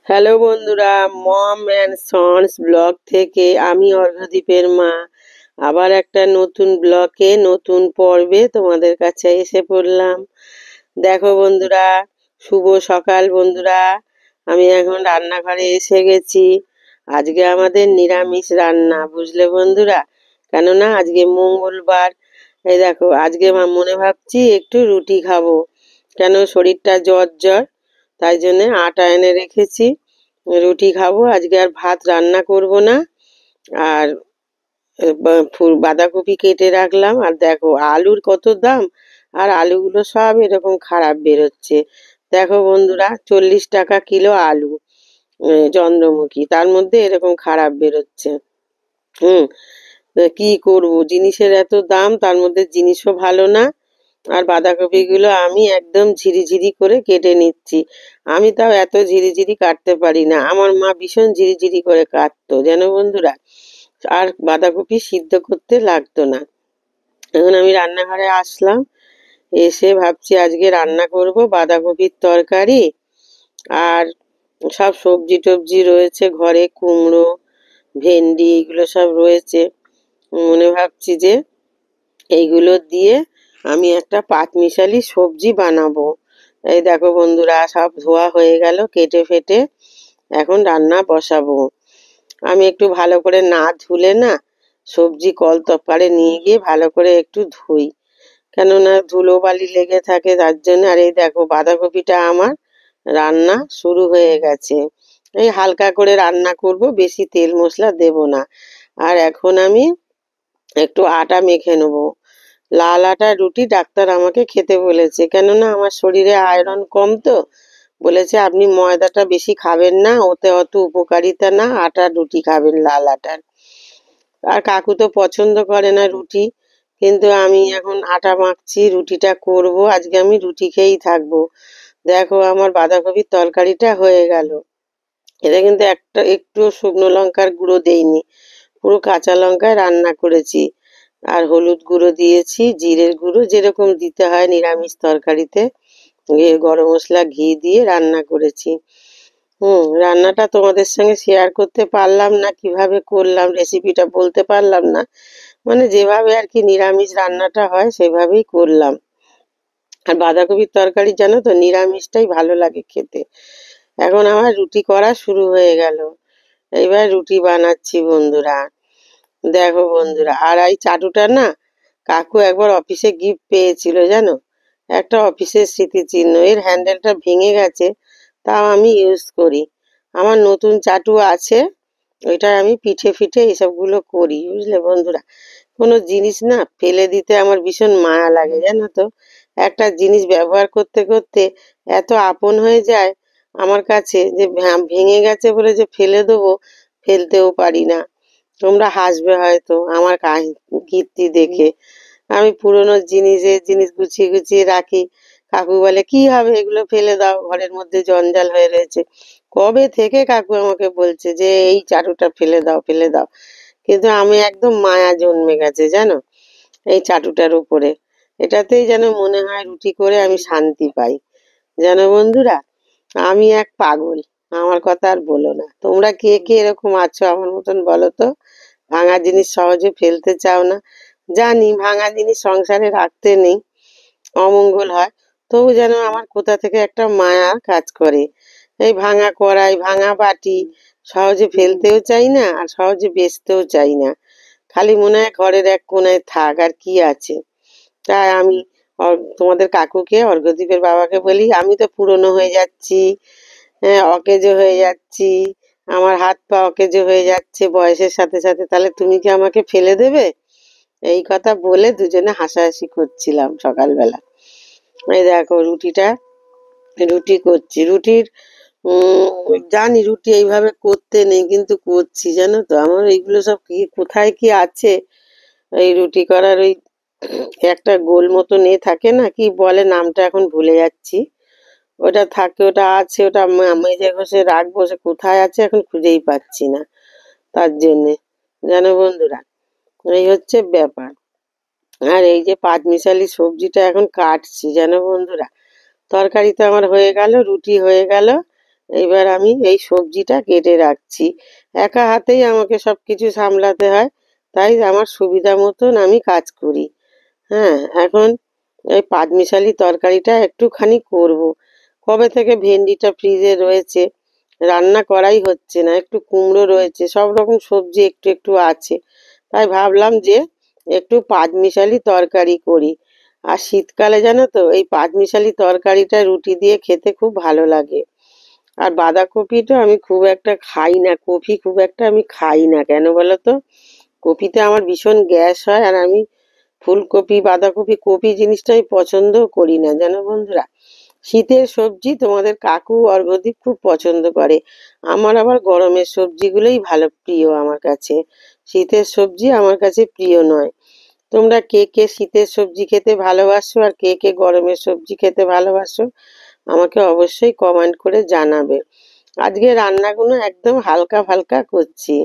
Hello বন্ধুরা, মম and sons blog থেকে আমি অর্ঘ্যদীপের মা আবার একটা নতুন ব্লকে নতুন পর্বে তোমাদের কাছে এসে পড়লাম। দেখো বন্ধুরা, শুভ সকাল বন্ধুরা। আমি এখন রান্নাঘরে এসে গেছি। আজকে আমাদের নিরামিষ রান্না, বুঝলে বন্ধুরা, কেননা আজকে মঙ্গলবার। এই দেখো, আজকে মনে ভাবছি একটু রুটি খাবো, কেন শরীরটা জ্বর জ্বর, তাই জন্য আটা এনে রেখেছি, রুটি খাবো আজকে। আর ভাত রান্না করব না। আর বাঁধাকপি কেটে রাখলাম। আর দেখো আলুর কত দাম, আর আলুগুলো সব এরকম খারাপ বেরোচ্ছে। দেখো বন্ধুরা, 40 টাকা কিলো আলু, চন্দ্রমুখী, তার মধ্যে এরকম খারাপ বেরোচ্ছে। হুম, কি করব, জিনিসের এত দাম, তার মধ্যে জিনিসও ভালো না। আর বাঁধাকপিগুলো আমি একদম ঝিরিঝিরি করে কেটে নিচ্ছি। আমি তাও এত ঝিরিঝিরি কাটতে পারি না, আমার মা ভীষণ ঝিরিঝিরি করে কাটতো জানো বন্ধুরা। আর বাঁধাকপি সিদ্ধ করতে লাগতো না। এখন আমি রান্নাঘরে আসলাম, এসে ভাবছি আজকে রান্না করব বাঁধাকপির তরকারি। আর সব সবজি টবজি রয়েছে ঘরে, কুমড়ো, ভেন্ডি, এগুলো সব রয়েছে। মনে ভাবছি যে এইগুলো দিয়ে আমি একটা পাঁচমিশালি সবজি বানাবো। এই দেখো বন্ধুরা, সব ধোয়া হয়ে গেল কেটে ফেটে, এখন রান্না বসাবো। আমি একটু ভালো করে না ধুলে না সবজি কল তপারে নিয়ে গিয়ে ভালো করে একটু ধুই, কেননা ধুলো বালি লেগে থাকে, তার জন্য। আর এই দেখো বাঁধাকপিটা আমার রান্না শুরু হয়ে গেছে। এই হালকা করে রান্না করব, বেশি তেল মশলা দেব না। আর এখন আমি একটু আটা মেখে নেবো, লাল আটার রুটি ডাক্তার আমাকে খেতে বলেছে, কেননা আমার শরীরে আয়রন কম তো। বলেছে আপনি ময়দাটা বেশি খাবেন না, ওতে অত উপকারিতা না, আটার রুটি খাবেন, লাল আটার। আর কাকু তো পছন্দ করে না রুটি, কিন্তু আমি এখন আটা মাখছি, রুটিটা করব। আজকে আমি রুটি খেয়েই থাকবো। দেখো আমার বাঁধাকপির তরকারিটা হয়ে গেল। এটা কিন্তু একটু শুকনো লঙ্কার গুঁড়ো দেইনি, পুরো কাঁচা লঙ্কায় রান্না করেছি। আর হলুদ গুঁড়ো দিয়েছি, জিরের গুঁড়ো যেরকম দিতে হয় নিরামিষ তরকারিতে, গরম মশলা, ঘি দিয়ে রান্না করেছি। রান্নাটা তোমাদের সঙ্গে শেয়ার করতে পারলাম না, কিভাবে করলাম রেসিপিটা বলতে পারলাম না, মানে যেভাবে আর কি নিরামিষ রান্নাটা হয় সেভাবেই করলাম। আর বাঁধাকপির তরকারি জানো তো নিরামিষটাই ভালো লাগে খেতে। এখন আমার রুটি করা শুরু হয়ে গেল, এইবার রুটি বানাচ্ছি বন্ধুরা। দেখো বন্ধুরা, আর এই চাটুটা না কাকু একবার অফিসে গিফট পেয়েছিল জানো, একটা অফিসের স্মৃতিচিহ্ন। এর হ্যান্ডেলটা ভেঙে গেছে, তাও আমি ইউজ করি। আমার নতুন চাটু আছে, ওইটা আমি পিঠে ফিঠে এসবগুলো করি, বুঝলে বন্ধুরা। কোনো জিনিস না ফেলে দিতে আমার ভীষণ মায়া লাগে জানো তো। একটা জিনিস ব্যবহার করতে করতে এত আপন হয়ে যায় আমার কাছে, যে ভেঙে গেছে বলে যে ফেলে দেবো, ফেলতেও পারি না। তোমরা হাসবে হয়তো আমার কীর্তি দেখে। আমি পুরনো জিনিস গুছিয়ে গুছিয়ে রাখি। কাকু বলে কি হবে এগুলো, ফেলে দাও, ঘরের মধ্যে জঞ্জাল হয়ে রয়েছে। কবে থেকে কাকু আমাকে বলছে যে এই চাটুটা ফেলে দাও ফেলে দাও, কিন্তু আমি একদম মায়া জন্মে গেছে জানো এই চাটুটার উপরে। এটাতেই যেন মনে হয় রুটি করে আমি শান্তি পাই, জানো বন্ধুরা। আমি এক পাগল, আমার কথা আর বলো না। তোমরা কে কে এরকম আছো আমার মতন বলো তো, ভাঙা জিনিস সহজে ফেলতে চাও না। জানি ভাঙা জিনিস সংসারে রাখতে নেই, অমঙ্গল হয়, তবু যেন আমার কোথা থেকে একটা মায়া কাজ করে। এই ভাঙা কড়াই, ভাঙা বাটি সহজে ফেলতেও চাই না, আর সহজে বেচতেও চাই না। খালি মনে হয় ঘরের এক কোনায় থাক, আর কি আছে। তাই আমি তোমাদের কাকুকে, অর্ঘ্যদীপের বাবাকে বলি, আমি তো পুরনো হয়ে যাচ্ছি, হ্যাঁ অকেজো হয়ে যাচ্ছি, আমার হাত পা অকেজো হয়ে যাচ্ছে বয়সের সাথে সাথে, তাহলে তুমি কি আমাকে ফেলে দেবে? এই কথা বলে দুজনে হাসাহাসি করছিলাম সকালবেলা। এই দেখো রুটি করছি। জানি রুটি এইভাবে করতে নেই, কিন্তু করছি জানো তো। আমার এইগুলো সব কি কোথায় কি আছে, এই রুটি করার ওই একটা গোল মতো নিয়ে থাকে না, কি বলে নামটা এখন ভুলে যাচ্ছি, ওটা থাকে, ওটা আছে, ওটা মেজে ঘষে রাখবো, সে কোথায় আছে এখন খুঁজেই পাচ্ছি না। তার জন্যে জানো বন্ধুরা, এই হচ্ছে ব্যাপার। আর এই যে পাঁচমিশালি সবজিটা এখন কাটছি জানো বন্ধুরা। তরকারি তো আমার হয়ে গেল, রুটি হয়ে গেল, এইবার আমি এই সবজিটা কেটে রাখছি। একা হাতেই আমাকে সব কিছু সামলাতে হয়, তাই আমার সুবিধা মতন আমি কাজ করি। হ্যাঁ, এখন এই পাঁচমিশালি তরকারিটা একটুখানি করব। কবে থেকে ভেন্ডিটা ফ্রিজে রয়েছে, রান্না করাই হচ্ছে না। একটু কুমড়ো রয়েছে, সব রকম সবজি একটু একটু আছে, তাই ভাবলাম যে একটু পাঁচমিশালি তরকারি করি। আর শীতকালে জানো তো এই পাঁচমিশালি তরকারিটা রুটি দিয়ে খেতে খুব ভালো লাগে। আর বাঁধাকপিটা আমি খুব একটা খাই না, কপি খুব একটা আমি খাই না, কেন বলো তো? কপিতে আমার ভীষণ গ্যাস হয়, আর আমি ফুলকপি বাঁধাকপি কপি জিনিসটাই পছন্দ করি না, জানো বন্ধুরা। শীতের সবজি তোমাদের কাকু অর্ঘ্যদীপ খুব পছন্দ করে, আমার আবার গরমের সবজিগুলোই ভালো প্রিয় আমার কাছে। শীতের সবজি আমার কাছে প্রিয় নয়। তোমরা কে কে শীতের সবজি খেতে ভালোবাসো আর কে কে গরমের সবজি খেতে ভালোবাসো আমাকে অবশ্যই কমেন্ট করে জানাবে। আজকে রান্নাগুলো একদম হালকা ফালকা করছি।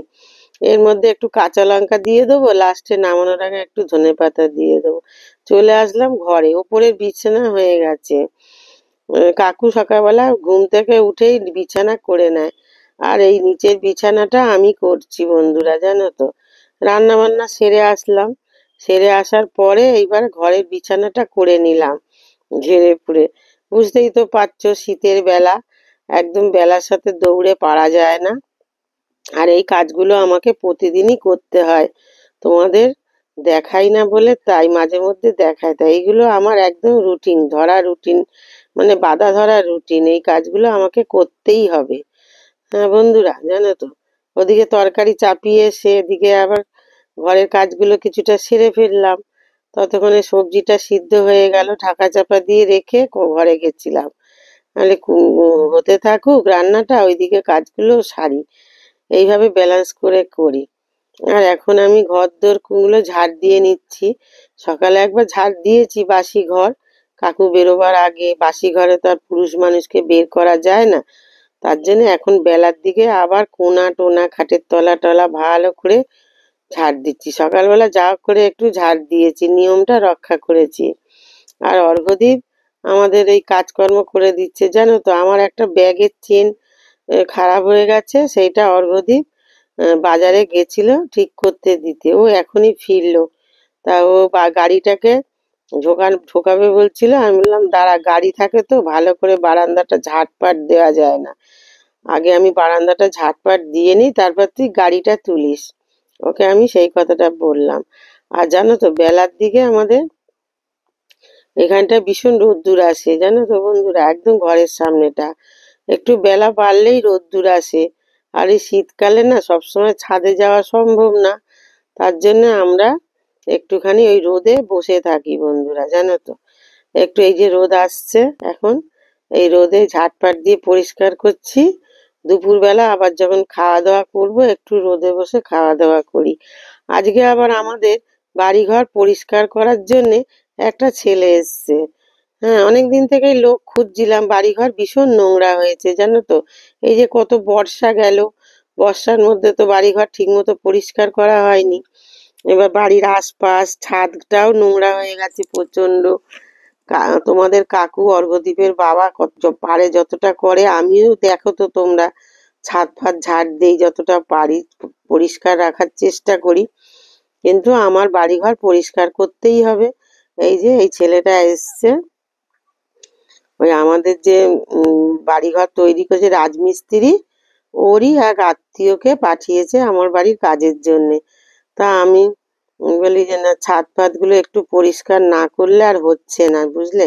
এর মধ্যে একটু কাঁচা লঙ্কা দিয়ে দেবো, লাস্টে নামানোর আগে একটু ধনেপাতা দিয়ে দেবো। চলে আসলাম ঘরে, ওপরের বিছানা হয়ে গেছে। কাকু সকালবেলা ঘুম থেকে উঠেই বিছানা করে নেয়, আর এই নিচের বিছানাটা আমি করছি বন্ধুরা, জানো তো। রান্না বান্না সেরে আসলাম, সেরে আসার পরে এইবার ঘরের বিছানাটা করে নিলাম ঝেড়ে পুড়ে। বুঝতেই তো পারছো শীতের বেলা, একদম বেলার সাথে দৌড়ে পারা যায় না। আর এই কাজগুলো আমাকে প্রতিদিনই করতে হয়, তোমাদের দেখাই না বলে তাই, মাঝে মধ্যে দেখায়, তাই এইগুলো আমার একদম রুটিন ধরা রুটিন, মানে বাঁধা ধরা রুটিন। এই কাজগুলো আমাকে করতেই হবে। হ্যাঁ বন্ধুরা, জানো তো, ওদিকে তরকারি চাপিয়ে এসে এদিকে আবার ঘরের কাজগুলো কিছুটা সেরে ফেললাম। ততক্ষণে সবজিটা সিদ্ধ হয়ে গেল, ঢাকা চাপা দিয়ে রেখে ঘরে গেছিলাম। নাহলে হতে থাকুক রান্নাটা, ওইদিকে কাজগুলো সারি, এইভাবে ব্যালেন্স করে করি। আর এখন আমি ঘরদোর কুমড়ো ঝাড় দিয়ে নিচ্ছি। সকালে একবার ঝাড় দিয়েছি বাসি ঘর, কাকু বেরোবার আগে। বাসি ঘরে তো আর পুরুষ মানুষকে বের করা যায় না, তার জন্য এখন বেলার দিকে আবার কোনা টোনা খাটের তলা টলা ভালো করে ঝাড় দিচ্ছি। সকালবেলা যা হোক করে একটু ঝাড় দিয়েছি, নিয়মটা রক্ষা করেছি। আর অর্ঘ্যদীপ আমাদের এই কাজকর্ম করে দিচ্ছে, জানো তো। আমার একটা ব্যাগের চেন খারাপ হয়ে গেছে, সেইটা অর্ঘ্যদীপ বাজারে গেছিল ঠিক করতে দিতে, ও এখনই ফিরলো। তা ও গাড়িটাকে ঢোকাবে বলছিল, আমি বললাম দাঁড়া, গাড়ি থাকে তো ভালো করে বারান্দাটা ঝাঁটপাট দেওয়া যায় না, আগে আমি বারান্দাটা ঝাঁটপাট দিয়ে নিই, তারপর তুই গাড়িটা তুলিস। ওকে আমি সেই কথাটা বললাম। আর জানো তো বেলার দিকে আমাদের এখানটা ভীষণ রোদ্দুর আসে, জানো তো বন্ধুরা, একদম ঘরের সামনেটা। একটু বেলা বাড়লেই রোদ্দুর আসে। আর এই শীতকালে না সবসময় ছাদে যাওয়া সম্ভব না, তার জন্য আমরা একটুখানি ওই রোদে বসে থাকি বন্ধুরা, জানো তো। একটু এই যে রোদ আসছে এখন, এই রোদে ঝাঁটপাট দিয়ে পরিষ্কার করছি। দুপুরবেলা আবার যখন খাওয়া দাওয়া করব একটু রোদে বসে খাওয়া দাওয়া করি। আজকে আবার আমাদের বাড়িঘর পরিষ্কার করার জন্যে একটা ছেলে এসছে। হ্যাঁ, অনেক দিন থেকেই লোক খুঁজছিলাম, বাড়িঘর ভীষণ নোংরা হয়েছে, জানো তো। এই যে কত বর্ষা গেল, বর্ষার মধ্যে তো বাড়িঘর ঠিক মতো পরিষ্কার করা হয়নি। এবার বাড়ির আশপাশ ছাদটাও নোংরা হয়ে গেছে প্রচন্ড। তোমাদের কাকু অর্ঘ্যদীপের বাবা কত পারে যতটা করে, আমিও দেখো তো তোমরা ছাদ ফাদ ঝাড় দেই যতটা পারি, পরিষ্কার রাখার চেষ্টা করি। কিন্তু আমার বাড়িঘর পরিষ্কার করতেই হবে। এই যে এই ছেলেটা এসছে, ওই আমাদের যে বাড়িঘর তৈরি করেছে রাজমিস্ত্রি, ওরই এক আত্মীয়কে পাঠিয়েছে আমার বাড়ির কাজের জন্যে। তা আমি বলি যে না, ছাদ ফাদ গুলো একটু পরিষ্কার না করলে আর হচ্ছে না, বুঝলে।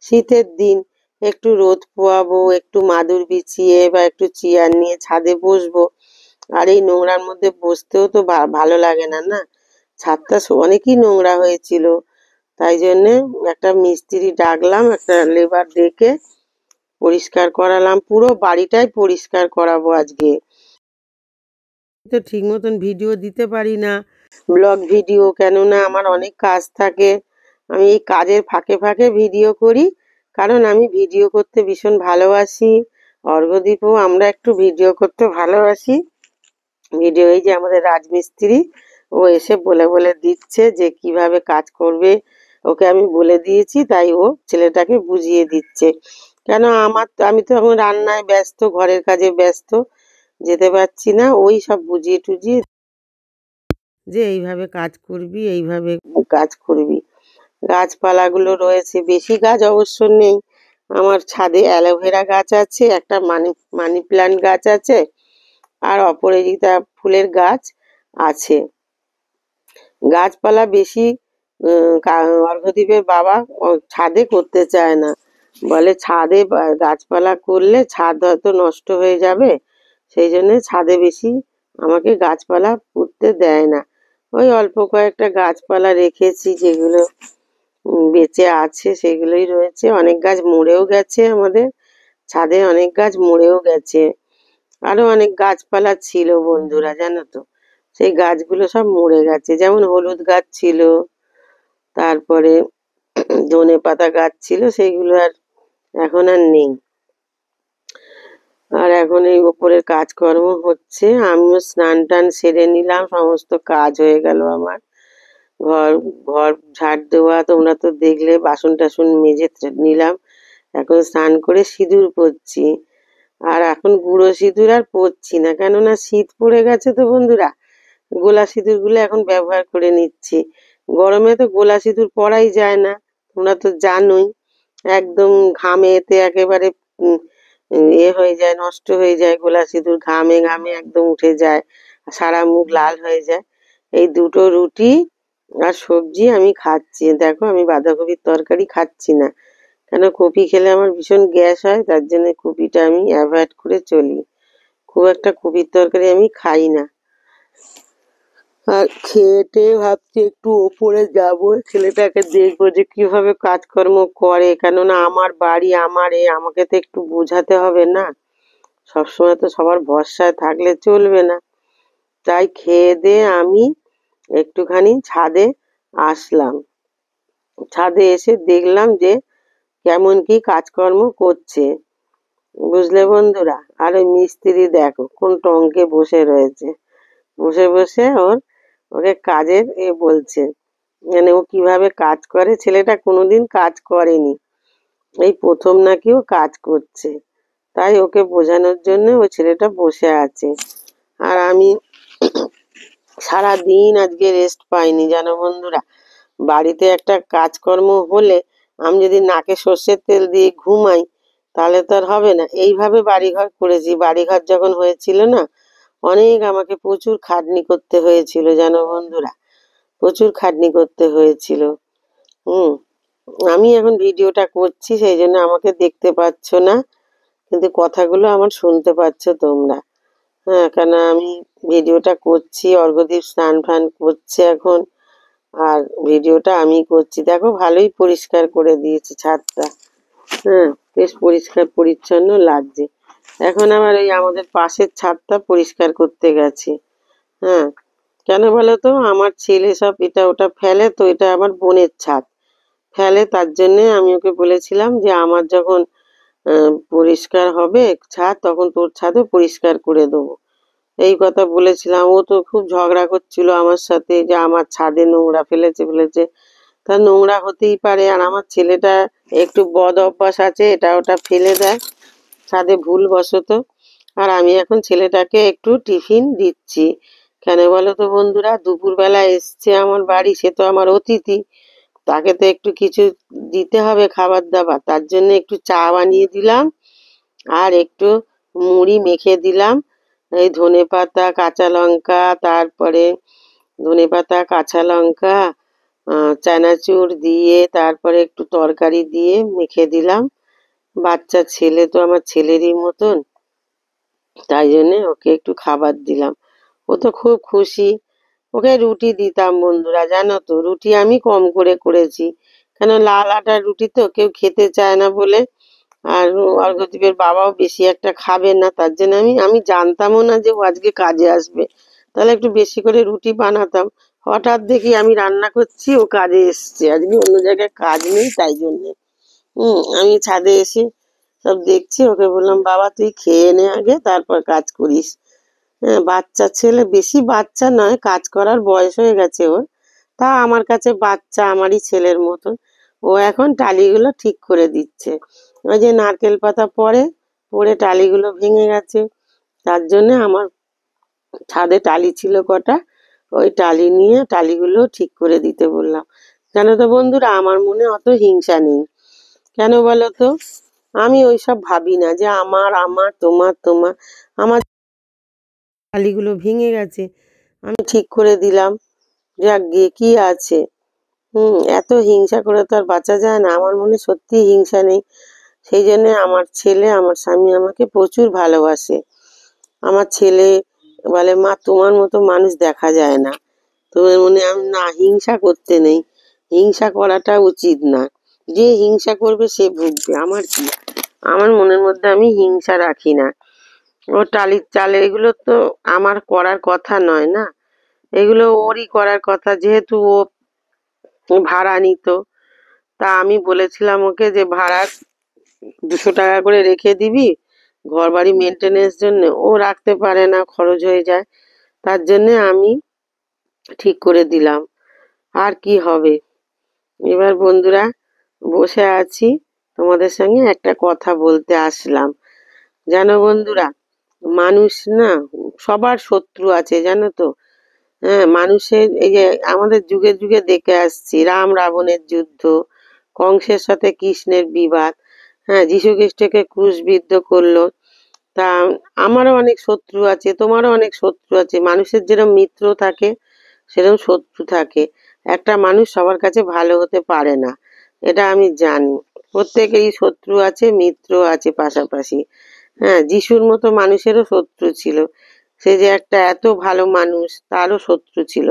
শীতের দিন একটু রোদ পোয়াবো, একটু মাদুর বিছিয়ে বা একটু চেয়ার নিয়ে ছাদে বসবো, আর এই নোংরার মধ্যে বসতেও তো ভালো লাগে না, না। ছাদটা অনেকই নোংরা হয়েছিল, তাই জন্যে একটা মিস্ত্রি ডাকলাম, একটা লেবার ডেকে পরিষ্কার করালাম, পুরো বাড়িটাই পরিষ্কার করাবো আজকে। তো ঠিক মতন ভিডিও দিতে পারি না, ব্লগ ভিডিও, কেননা আমার অনেক কাজ থাকে। আমি এই কাজের ফাঁকে ফাঁকে ভিডিও করি, কারণ আমি ভিডিও করতে ভীষণ ভালোবাসি। অর্ঘ্যদীপও আমরা একটু ভিডিও করতে ভালোবাসি। ভিডিও এই যে আমাদের রাজমিস্ত্রি, ও এসে বলে বলে দিচ্ছে যে কিভাবে কাজ করবে। ওকে আমি বলে দিয়েছি, তাই ও ছেলেটাকে বুঝিয়ে দিচ্ছে। কেন আমি তো এখন রান্নায় ব্যস্ত, ঘরের কাজে ব্যস্ত, যেতে পারছি না। ওই সব বুঝিয়ে টুজিয়ে যে এইভাবে কাজ করবি, এইভাবে কাজ করবি। গাছপালাগুলো রয়েছে, বেশি গাছ অবশ্য নেই। আমার ছাদে অ্যালোভেরা গাছ আছে, একটা মানি মানি প্ল্যান্ট গাছ আছে, আর অপরাজিতা ফুলের গাছ আছে। গাছপালা বেশি অর্ঘ্যদীপের বাবা ছাদে করতে চায় না, বলে ছাদে গাছপালা করলে ছাদ হয়তো নষ্ট হয়ে যাবে, সেই জন্য ছাদে বেশি আমাকে গাছপালা পুঁততে দেয় না। ওই অল্প কয়েকটা গাছপালা রেখেছি, যেগুলো বেঁচে আছে সেগুলোই রয়েছে। অনেক গাছ মরেও গেছে, আমাদের ছাদে অনেক গাছ মরেও গেছে। আরো অনেক গাছপালা ছিল বন্ধুরা, জানো তো, সেই গাছগুলো সব মরে গেছে। যেমন হলুদ গাছ ছিল, তারপরে ধনেপাতা গাছ ছিল, সেইগুলো আর এখন আর নেই। আর এখন এই ওপরের কাজকর্ম হচ্ছে, আমিও স্নান টান সেরে নিলাম, সমস্ত কাজ হয়ে গেল আমার। ঘর ঘর ঝাড় দেওয়া তোমরা তো দেখলে, বাসন টাসন মেজে নিলাম। এখন স্নান করে সিঁদুর পরছি। আর এখন গুঁড়ো সিঁদুর আর পরছি না, কেননা শীত পড়ে গেছে তো বন্ধুরা। গোলা সিঁদুর গুলো এখন ব্যবহার করে নিচ্ছি। গরমে তো গোলা সিঁদুর পরাই যায় না, তোমরা তো জানোই। একদম ঘামে এতে একেবারে হয়ে যায়, নষ্ট হয়ে যায় গোলা সিঁদুর, ঘামে ঘামে একদম উঠে যায়, সারা মুখ লাল হয়ে যায়। এই দুটো রুটি আর সবজি আমি খাচ্ছি। দেখো, আমি বাঁধাকপির তরকারি খাচ্ছি না, কেন কপি খেলে আমার ভীষণ গ্যাস হয়, তার জন্য কপিটা আমি অ্যাভয়েড করে চলি। খুব একটা কপির তরকারি আমি খাই না। আর খেয়ে ভাবছি একটু ওপরে যাব, ছেলেটাকে দেখবো যে কিভাবে কাজকর্ম করে, কেননা আমার বাড়ি, আমাকে তো একটু বোঝাতে হবে না। সবসময় তো সবার ভরসায় থাকলে চলবে না। তাই খেয়ে দিয়ে আমি একটুখানি ছাদে আসলাম। ছাদে এসে দেখলাম যে কেমন কি কাজকর্ম করছে, বুঝলে বন্ধুরা। আর ওই মিস্ত্রি দেখো কোন টঙ্কে বসে রয়েছে, বসে বসে ওকে কাজের বলছে, মানে ও কিভাবে কাজ করে। ছেলেটা কোনোদিন কাজ করেনি, এই প্রথম নাকি ও কাজ করছে, তাই ওকে বোঝানোর জন্য ওই ছেলেটা বসে আছে। আর আমি সারা দিন আজকে রেস্ট পাইনি, জানো বন্ধুরা। বাড়িতে একটা কাজকর্ম হলে আমি যদি নাকে সর্ষের তেল দিয়ে ঘুমাই, তাহলে তো আর হবে না। এইভাবে বাড়িঘর করেছি। বাড়িঘর যখন হয়েছিল না, অনেক আমাকে প্রচুর খাটনি করতে হয়েছিল, জানো বন্ধুরা, প্রচুর খাটনি করতে হয়েছিল। হুম। আমি এখন ভিডিওটা করছি, সেই জন্য আমাকে দেখতে পাচ্ছ না, কিন্তু কথাগুলো আমার শুনতে পাচ্ছ তোমরা। হ্যাঁ, কেন আমি ভিডিওটা করছি, অর্ঘ্যদীপ স্নান ফান করছে এখন, আর ভিডিওটা আমি করছি। দেখো, ভালোই পরিষ্কার করে দিয়েছি ছাদটা। হ্যাঁ, বেশ পরিষ্কার পরিচ্ছন্ন লাগছে। এখন আবার এই আমাদের পাশের ছাদটা পরিষ্কার করতে গেছে। হ্যাঁ, কেন বলো তো, আমার ছেলে সব এটা ওটা ফেলে, তো এটা আমার বোনের ছাদ ফেলে, তার জন্যে আমি ওকে বলেছিলাম যে আমার যখন পরিষ্কার হবে ছাদ, তখন তোর ছাদও পরিষ্কার করে দেবো, এই কথা বলেছিলাম। ও তো খুব ঝগড়া করছিল আমার সাথে, যে আমার ছাদে নোংরা ফেলেছে। তা নোংরা হতেই পারে, আর আমার ছেলেটা একটু বদ অভ্যাস আছে, এটা ওটা ফেলে দেয় ছাদে ভুলবশত। আর আমি এখন ছেলেটাকে একটু টিফিন দিচ্ছি। কেন বলো তো বন্ধুরা, দুপুরবেলা এসছে আমার বাড়ি, সে তো আমার অতিথি, তাকে তো একটু কিছু দিতে হবে খাবার দাবার, তার জন্য একটু চা বানিয়ে দিলাম, আর একটু মুড়ি মেখে দিলাম। এই ধনেপাতা কাঁচা লঙ্কা, তারপরে ধনেপাতা কাঁচা লঙ্কা চানাচুর দিয়ে, তারপরে একটু তরকারি দিয়ে মেখে দিলাম। বাচ্চা ছেলে তো আমার ছেলেরই মতন, তাই জন্যে ওকে একটু খাবার দিলাম। ও তো খুব খুশি। ওকে রুটি দিতাম বন্ধুরা, জানো তো, রুটি আমি কম করে করেছি, কেন লাল আটার রুটি তো কেউ খেতে চায় না বলে। আর অর্ঘ্যদীপের বাবাও বেশি একটা খাবে না, তার জন্য আমি আমি জানতামও না যে ও আজকে কাজে আসবে, তাহলে একটু বেশি করে রুটি বানাতাম। হঠাৎ দেখি আমি রান্না করছি, ও কাজে এসছে, আজকে অন্য জায়গায় কাজ নেই, তাই জন্যে আমি ছাদে এসে সব দেখছি। ওকে বললাম, বাবা তুই খেয়ে নে আগে, তারপর কাজ করিস। হ্যাঁ, বাচ্চা ছেলে, বেশি বাচ্চা নয়, কাজ করার বয়স হয়ে গেছে ওর, তা আমার কাছে বাচ্চা, আমারই ছেলের মতন। ও এখন টালিগুলো ঠিক করে দিচ্ছে। ওই যে নারকেল পাতা পড়ে টালিগুলো ভেঙে গেছে। তার জন্য আমার ছাদে টালি ছিল কটা, ওই টালি নিয়ে টালিগুলো ঠিক করে দিতে বললাম। জানো তো বন্ধুরা, আমার মনে অত হিংসা নেই। কেন বলো তো? আমি ওইসব ভাবি না যে আমার আমার তোমার তোমার। আমার টালিগুলো ভেঙে গেছে, আমি ঠিক করে দিলাম, যাক গিয়ে কি আছে। এত হিংসা করে তো আর বাঁচা যায় না। আমার মনে সত্যি হিংসা নেই। সেই জন্য আমার ছেলে, আমার স্বামী আমাকে প্রচুর ভালোবাসে। আমার ছেলে বলে, মা তোমার মতো মানুষ দেখা যায় না। তোমার মনে আমি না, হিংসা করতে নেই, হিংসা করাটা উচিত না। যে হিংসা করবে সে ভুগবে, আমার কি। আমার মনের মধ্যে আমি হিংসা রাখি না। ও টালির চাল এগুলো তো আমার করার কথা নয় না, এগুলো ওরই করার কথা, যেহেতু ও ভাড়া নিত। তা আমি বলেছিলাম ওকে যে ভাড়া 200 টাকা করে রেখে দিবি ঘর বাড়ি মেনটেনেন্স জন্য। ও রাখতে পারে না, খরচ হয়ে যায়। তার জন্যে আমি ঠিক করে দিলাম। আর কি হবে। এবার বন্ধুরা, বসে আছি, তোমাদের সঙ্গে একটা কথা বলতে আসলাম। জানো বন্ধুরা, মানুষ না, সবার শত্রু আছে জানো তো। হ্যাঁ, মানুষের এই যে আমাদের যুগে যুগে দেখে আসছি, রাম রাবণের যুদ্ধ, কংসের সাথে কৃষ্ণের বিবাদ, হ্যাঁ, যীশু খ্রিস্টকে ক্রুশবিদ্ধ করলো। তা আমারও অনেক শত্রু আছে, তোমারও অনেক শত্রু আছে। মানুষের যেরকম মিত্র থাকে সেরকম শত্রু থাকে। একটা মানুষ সবার কাছে ভালো হতে পারে না, এটা আমি জানি। প্রত্যেকেরই শত্রু আছে, মিত্র আছে পাশাপাশি। হ্যাঁ, যিশুর মতো মানুষেরও শত্রু ছিল। সে যে একটা এত ভালো মানুষ, তারও শত্রু ছিল।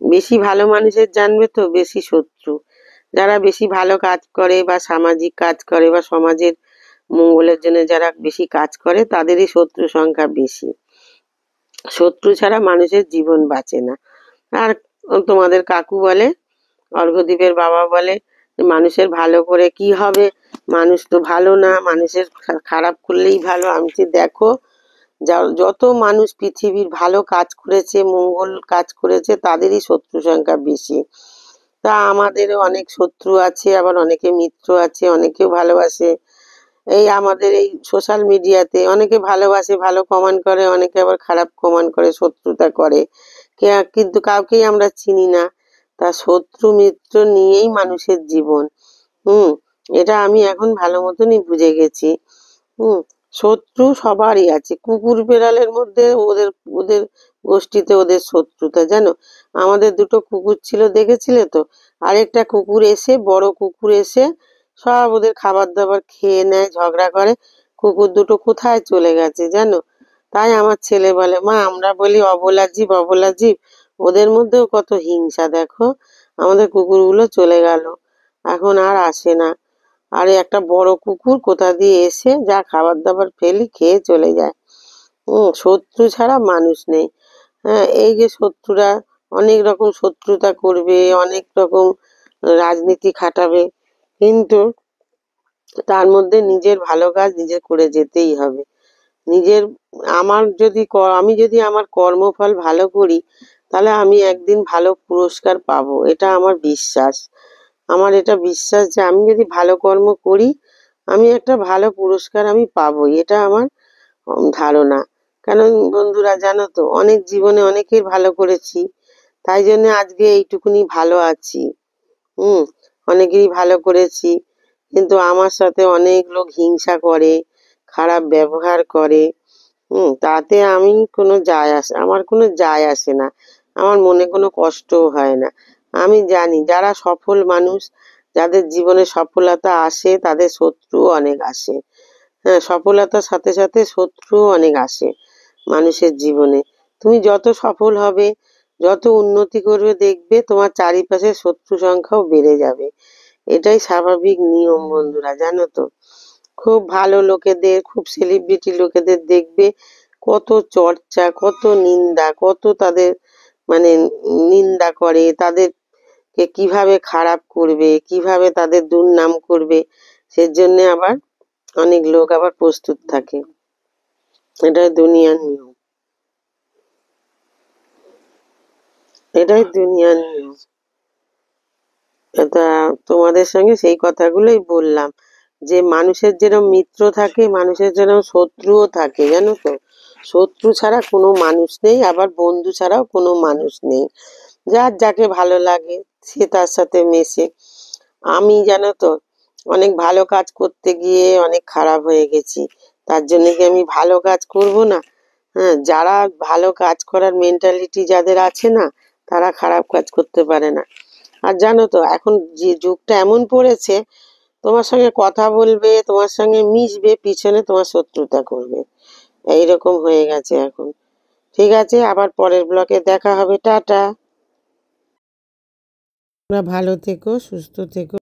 বেশি ভালো মানুষের জানবে তো বেশি শত্রু। যারা বেশি ভালো কাজ করে বা সামাজিক কাজ করে বা সমাজের মঙ্গলের জন্য যারা বেশি কাজ করে, তাদেরই শত্রু সংখ্যা বেশি। শত্রু ছাড়া মানুষের জীবন বাঁচে না। আর তোমাদের কাকু বলে, অর্ঘ্যদীপের বাবা বলে, মানুষের ভালো করে কি হবে, মানুষ তো ভালো না, মানুষের খারাপ করলেই ভালো। আমি বলছি, দেখো, যত মানুষ পৃথিবীর ভালো কাজ করেছে, মঙ্গল কাজ করেছে, তাদেরই শত্রু সংখ্যা বেশি। তা আমাদেরও অনেক শত্রু আছে, আবার অনেকে মিত্র আছে, অনেকেও ভালোবাসে। এই আমাদের এই সোশ্যাল মিডিয়াতে অনেকে ভালোবাসে, ভালো কমেন্ট করে, অনেকে আবার খারাপ কমেন্ট করে, শত্রুতা করে। কিন্তু কাউকেই আমরা চিনি না। তা শত্রু মিত্র নিয়েই মানুষের জীবন। হুম এটা আমি এখন ভালো মতনই বুঝে গেছি। হুম শত্রু সবারই আছে। কুকুর বেড়ালের মধ্যে ওদের ওদের গোষ্ঠীতে ওদের শত্রুতা, জানো। আমাদের দুটো কুকুর ছিল, দেখেছিলে তো। আরেকটা কুকুর এসে, বড় কুকুর এসে সব ওদের খাবার দাবার খেয়ে নেয়, ঝগড়া করে। কুকুর দুটো কোথায় চলে গেছে জানো। তাই আমার ছেলে বলে, মা আমরা বলি অবলা জীব, অবলা জীব, ওদের মধ্যেও কত হিংসা দেখো। আমাদের কুকুরগুলো চলে গেল, এখন আর আসে না। আর একটা বড় কুকুর কোথা দিয়ে এসে যা খাবার দাবার ফেলি খেয়ে চলে যায়। শত্রু ছাড়া মানুষ নেই। হ্যাঁ, এই যে শত্রুরা অনেক রকম শত্রুতা করবে, অনেক রকম রাজনীতি খাটাবে, কিন্তু তার মধ্যে নিজের ভালো কাজ নিজে করে যেতেই হবে। নিজের আমি যদি আমার কর্মফল ভালো করি, তাহলে আমি একদিন ভালো পুরস্কার পাবো, এটা আমার বিশ্বাস। আমার এটা বিশ্বাস যে আমি যদি ভালো কর্ম করি, আমি একটা ভালো পুরস্কার আমি পাবোই, এটা আমার ধারণা। কারণ বন্ধুরা, জানো তো, অনেক জীবনে অনেকের ভালো করেছি, তাই জন্য আজকে এইটুকুনি ভালো আছি। হুম অনেকেরই ভালো করেছি, কিন্তু আমার সাথে অনেক লোক হিংসা করে, খারাপ ব্যবহার করে। তাতে আমার কোনো যায় আসে না। আমার মনে কোনো কষ্টও হয় না। আমি জানি যারা সফল মানুষ, যাদের জীবনে সফলতা আসে, তাদের শত্রুও অনেক আসে। হ্যাঁ, সফলতার সাথে সাথে শত্রুও অনেক আসে মানুষের জীবনে। তুমি যত সফল হবে, যত উন্নতি করবে, দেখবে তোমার চারিপাশে শত্রু সংখ্যাও বেড়ে যাবে। এটাই স্বাভাবিক নিয়ম বন্ধুরা, জানো তো। খুব ভালো লোকেদের, খুব সেলিব্রিটি লোকেদের দেখবে কত চর্চা, কত নিন্দা, কত তাদের মানে নিন্দা করে, তাদেরকে কিভাবে খারাপ করবে, কিভাবে তাদের দুর্নাম করবে, সেজন্য আবার অনেক লোক আবার প্রস্তুত থাকে। এটাই দুনিয়ার নিয়ম, এটাই দুনিয়ার নিয়ম। এটা তোমাদের সঙ্গে সেই কথাগুলোই বললাম। যে মানুষের যেরকম মিত্র থাকে, মানুষের যেরকম শত্রুও থাকে, জানো তো? শত্রু ছাড়া কোনো মানুষ নেই, আবার বন্ধু ছাড়াও কোনো মানুষ নেই। যার যাকে ভালো লাগে সে তার সাথে মেশে। আমি জানো তো অনেক ভালো কাজ করতে গিয়ে অনেক খারাপ হয়ে গেছি। তার জন্য কি আমি ভালো কাজ করব না? হ্যাঁ, যারা ভালো কাজ করার মেন্টালিটি যাদের আছে না, তারা খারাপ কাজ করতে পারে না। আর জানো তো এখন যে যুগটা এমন পড়েছে, তোমার সঙ্গে কথা বলবে, তোমার সঙ্গে মিশবে, পিছনে তোমার শত্রুতা করবে। এইরকম হয়ে গেছে এখন। ঠিক আছে, আবার পরের ব্লকে দেখা হবে। টাটা। তোমরা ভালো থেকো, সুস্থ থেকো।